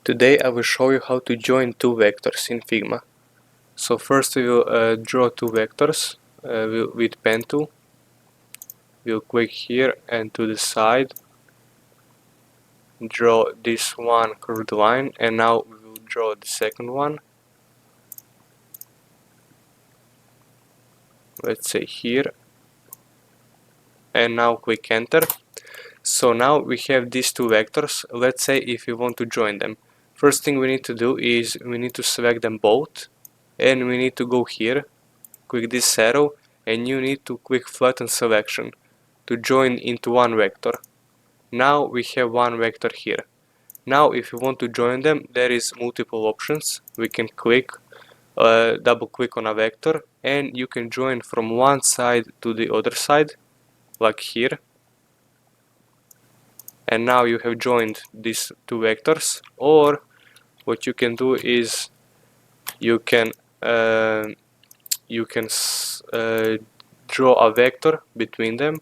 Today I will show you how to join two vectors in Figma. So first we will draw two vectors with pen tool. We'll click here and to the side draw this one curved line, and now we will draw the second one. Let's say here, and now click enter. So now we have these two vectors. Let's say if we want to join them. First thing we need to do is we need to select them both, and we need to go here, click this arrow, and you need to click flatten selection to join into one vector. Now we have one vector here. Now if you want to join them, there is multiple options. We can click, double click on a vector, and you can join from one side to the other side, like here. And now you have joined these two vectors. Or what you can do is you can draw a vector between them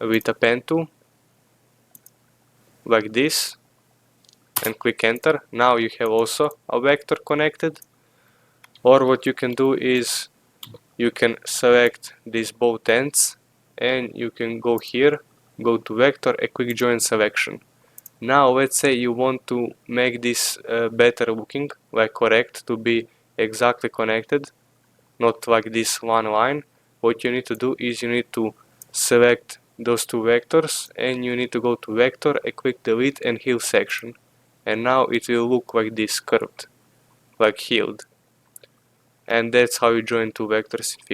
with a pen tool, like this, and click enter. Now you have also a vector connected. Or what you can do is you can select these both ends, and you can go here, go to vector and click join selection. Now let's say you want to make this better looking, like correct, to be exactly connected, not like this one line. What you need to do is you need to select those two vectors, and you need to go to vector and click delete and heal section, and now it will look like this, curved, like healed. And that's how you join two vectors in Figma.